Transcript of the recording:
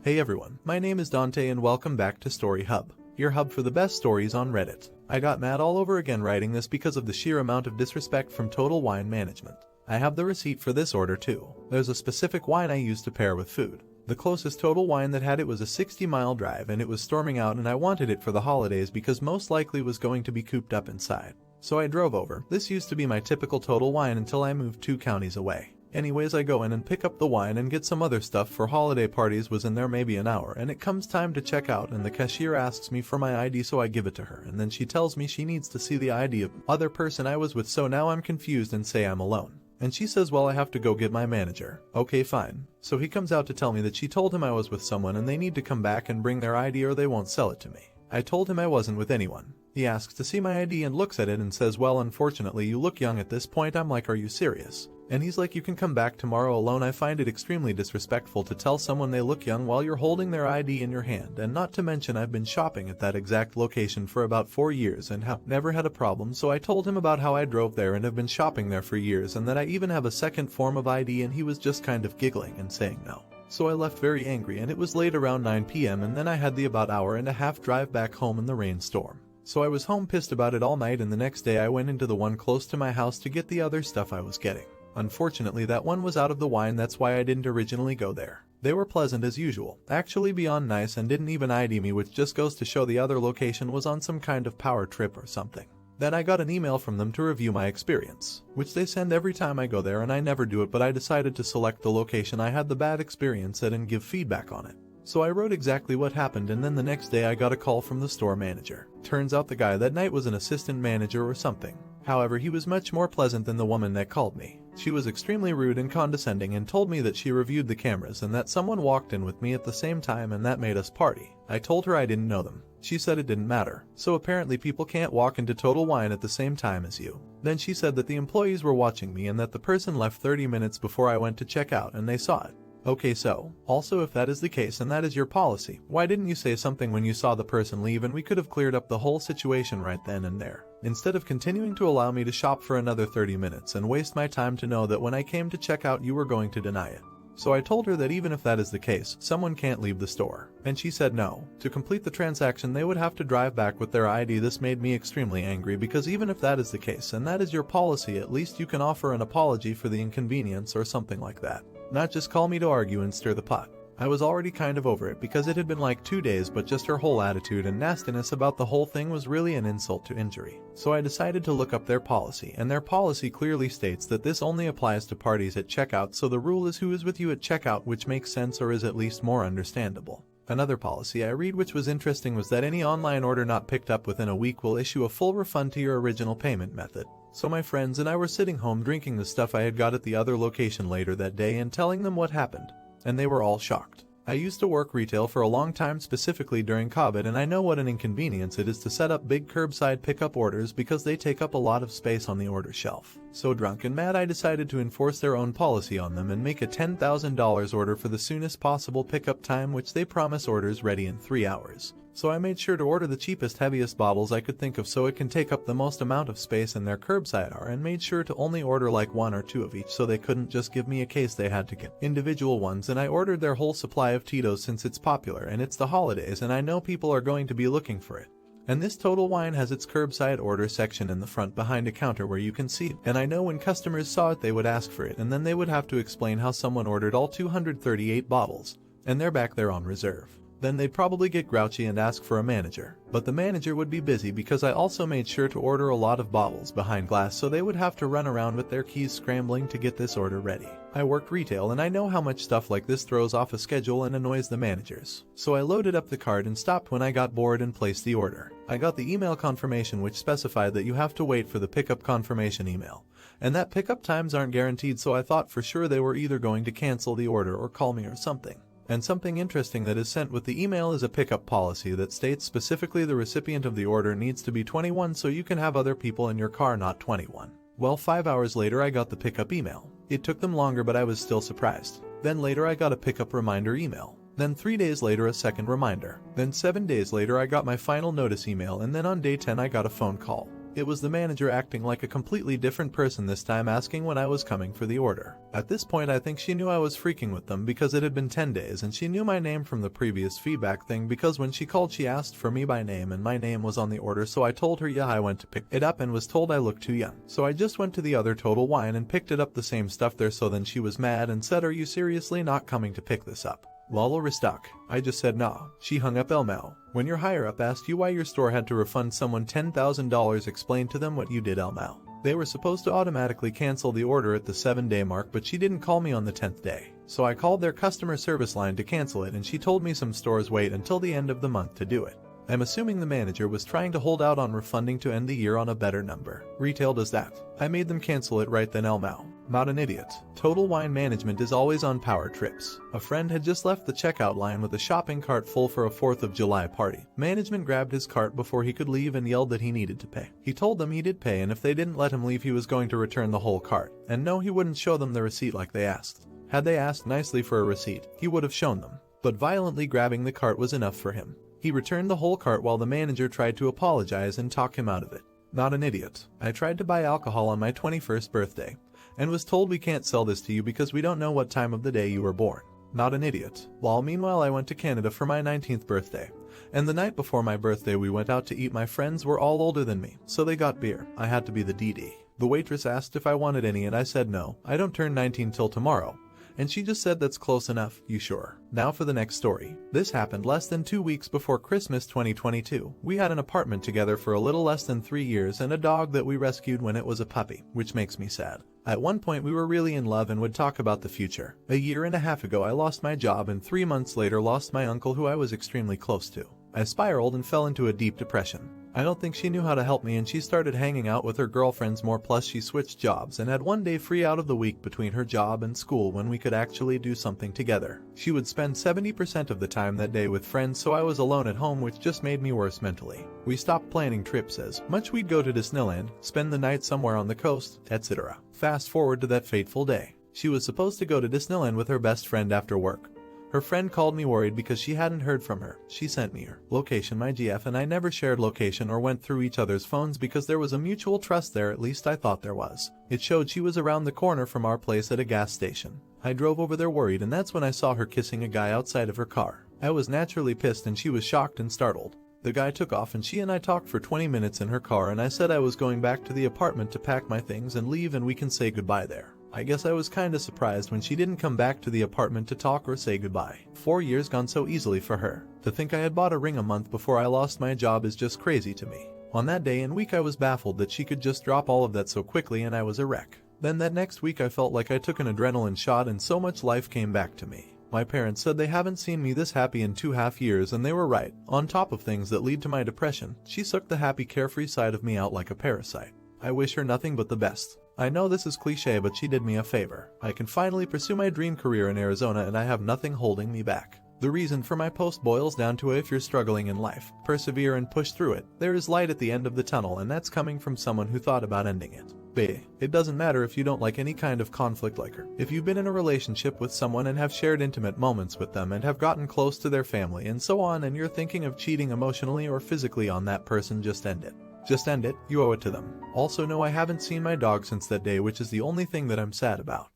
Hey everyone, my name is Dante and welcome back to Story Hub, your hub for the best stories on Reddit. I got mad all over again writing this because of the sheer amount of disrespect from Total Wine Management. I have the receipt for this order too. There's a specific wine I used to pair with food. The closest Total Wine that had it was a 60-mile drive and it was storming out and I wanted it for the holidays because most likely was going to be cooped up inside. So I drove over. This used to be my typical Total Wine until I moved 2 counties away. Anyways, I go in and pick up the wine and get some other stuff for holiday parties. Was in there maybe an hour and it comes time to check out and the cashier asks me for my ID, so I give it to her and then she tells me she needs to see the ID of the other person I was with, so now I'm confused and say I'm alone. And she says, well, I have to go get my manager. Okay, fine. So he comes out to tell me that she told him I was with someone and they need to come back and bring their ID or they won't sell it to me. I told him I wasn't with anyone. He asks to see my ID and looks at it and says, well, unfortunately you look young at this point. I'm like, are you serious? And he's like, you can come back tomorrow alone. I find it extremely disrespectful to tell someone they look young while you're holding their ID in your hand, and not to mention I've been shopping at that exact location for about 4 years and have never had a problem. So I told him about how I drove there and have been shopping there for years and that I even have a second form of ID, and he was just kind of giggling and saying no. So I left very angry and it was late, around 9 p.m. and then I had the about hour and a half drive back home in the rainstorm. So I was home pissed about it all night, and the next day I went into the one close to my house to get the other stuff I was getting. Unfortunately that one was out of the wine, that's why I didn't originally go there. They were pleasant as usual, actually beyond nice, and didn't even ID me, which just goes to show the other location was on some kind of power trip or something. Then I got an email from them to review my experience, which they send every time I go there, and I never do it, but I decided to select the location I had the bad experience at and give feedback on it. So I wrote exactly what happened, and then the next day I got a call from the store manager. Turns out the guy that night was an assistant manager or something. However, he was much more pleasant than the woman that called me. She was extremely rude and condescending and told me that she reviewed the cameras and that someone walked in with me at the same time and that made us party. I told her I didn't know them. She said it didn't matter. So apparently people can't walk into Total Wine at the same time as you. Then she said that the employees were watching me and that the person left 30 minutes before I went to check out and they saw it. Okay, so, also if that is the case and that is your policy, why didn't you say something when you saw the person leave and we could have cleared up the whole situation right then and there, instead of continuing to allow me to shop for another 30 minutes and waste my time to know that when I came to check out you were going to deny it. So I told her that even if that is the case, someone can't leave the store, and she said no. To complete the transaction they would have to drive back with their ID. This made me extremely angry because even if that is the case and that is your policy, at least you can offer an apology for the inconvenience or something like that. Not just call me to argue and stir the pot. I was already kind of over it because it had been like 2 days, but just her whole attitude and nastiness about the whole thing was really an insult to injury. So I decided to look up their policy, and their policy clearly states that this only applies to parties at checkout, so the rule is who is with you at checkout, which makes sense or is at least more understandable. Another policy I read which was interesting was that any online order not picked up within a week will issue a full refund to your original payment method. So my friends and I were sitting home drinking the stuff I had got at the other location later that day and telling them what happened, and they were all shocked. I used to work retail for a long time, specifically during COVID, and I know what an inconvenience it is to set up big curbside pickup orders because they take up a lot of space on the order shelf. So drunk and mad I decided to enforce their own policy on them and make a $10,000 order for the soonest possible pickup time, which they promise orders ready in 3 hours. So I made sure to order the cheapest, heaviest bottles I could think of so it can take up the most amount of space in their curbside are, and made sure to only order like 1 or 2 of each so they couldn't just give me a case, they had to get individual ones, and I ordered their whole supply of Tito's since it's popular and it's the holidays and I know people are going to be looking for it. And this Total Wine has its curbside order section in the front behind a counter where you can see it. And I know when customers saw it they would ask for it, and then they would have to explain how someone ordered all 238 bottles and they're back there on reserve. Then they'd probably get grouchy and ask for a manager, but the manager would be busy because I also made sure to order a lot of bottles behind glass so they would have to run around with their keys scrambling to get this order ready. I worked retail and I know how much stuff like this throws off a schedule and annoys the managers. So I loaded up the cart and stopped when I got bored and placed the order. I got the email confirmation which specified that you have to wait for the pickup confirmation email, and that pickup times aren't guaranteed, so I thought for sure they were either going to cancel the order or call me or something. And something interesting that is sent with the email is a pickup policy that states specifically the recipient of the order needs to be 21 so you can have other people in your car not 21. Well, 5 hours later I got the pickup email. It took them longer but I was still surprised. Then later I got a pickup reminder email. Then 3 days later a second reminder. Then 7 days later I got my final notice email, and then on day 10 I got a phone call. It was the manager acting like a completely different person this time, asking when I was coming for the order. At this point I think she knew I was freaking with them because it had been 10 days and she knew my name from the previous feedback thing, because when she called she asked for me by name and my name was on the order, so I told her yeah, I went to pick it up and was told I looked too young. So I just went to the other Total Wine and picked it up, the same stuff there. So then she was mad and said, "Are you seriously not coming to pick this up? Lol, restock." I just said nah. She hung up. Elmo, when your higher up asked you why your store had to refund someone $10,000, explain to them what you did, Elmo. They were supposed to automatically cancel the order at the 7-day mark, but she didn't call me on the 10th day. So I called their customer service line to cancel it and she told me some stores wait until the end of the month to do it. I'm assuming the manager was trying to hold out on refunding to end the year on a better number. Retail does that. I made them cancel it right then, Elmo. Not an idiot. Total Wine Management is always on power trips. A friend had just left the checkout line with a shopping cart full for a 4th of July party. Management grabbed his cart before he could leave and yelled that he needed to pay. He told them he did pay, and if they didn't let him leave he was going to return the whole cart. And no, he wouldn't show them the receipt like they asked. Had they asked nicely for a receipt, he would have shown them. But violently grabbing the cart was enough for him. He returned the whole cart while the manager tried to apologize and talk him out of it. Not an idiot. I tried to buy alcohol on my 21st birthday and was told we can't sell this to you because we don't know what time of the day you were born. Not an idiot. While meanwhile I went to Canada for my 19th birthday, and the night before my birthday we went out to eat. My friends were all older than me, so they got beer. I had to be the DD. The waitress asked if I wanted any and I said no, I don't turn 19 till tomorrow. And she just said, "That's close enough, you sure?" Now for the next story. This happened less than 2 weeks before Christmas 2022. We had an apartment together for a little less than 3 years and a dog that we rescued when it was a puppy, which makes me sad. At one point we were really in love and would talk about the future. A year and a half ago I lost my job and 3 months later lost my uncle who I was extremely close to. I spiraled and fell into a deep depression. I don't think she knew how to help me and she started hanging out with her girlfriends more, plus she switched jobs and had one day free out of the week between her job and school when we could actually do something together. She would spend 70% of the time that day with friends, so I was alone at home, which just made me worse mentally. We stopped planning trips as much. We'd go to Disneyland, spend the night somewhere on the coast, etc. Fast forward to that fateful day. She was supposed to go to Disneyland with her best friend after work. Her friend called me worried because she hadn't heard from her. She sent me her location, my GF, and I never shared location or went through each other's phones because there was a mutual trust there, at least I thought there was. It showed she was around the corner from our place at a gas station. I drove over there worried, and that's when I saw her kissing a guy outside of her car. I was naturally pissed and she was shocked and startled. The guy took off and she and I talked for 20 minutes in her car, and I said I was going back to the apartment to pack my things and leave and we can say goodbye there. I guess I was kinda surprised when she didn't come back to the apartment to talk or say goodbye. 4 years gone so easily for her. To think I had bought a ring a month before I lost my job is just crazy to me. On that day and week I was baffled that she could just drop all of that so quickly, and I was a wreck. Then that next week I felt like I took an adrenaline shot and so much life came back to me. My parents said they haven't seen me this happy in 2.5 years, and they were right. On top of things that lead to my depression, she sucked the happy carefree side of me out like a parasite. I wish her nothing but the best. I know this is cliche, but she did me a favor. I can finally pursue my dream career in Arizona and I have nothing holding me back. The reason for my post boils down to if you're struggling in life, persevere and push through it. There is light at the end of the tunnel, and that's coming from someone who thought about ending it. Baby, it doesn't matter if you don't like any kind of conflict like her. If you've been in a relationship with someone and have shared intimate moments with them and have gotten close to their family and so on, and you're thinking of cheating emotionally or physically on that person, just end it. Just end it, you owe it to them. Also, no, I haven't seen my dog since that day, which is the only thing that I'm sad about.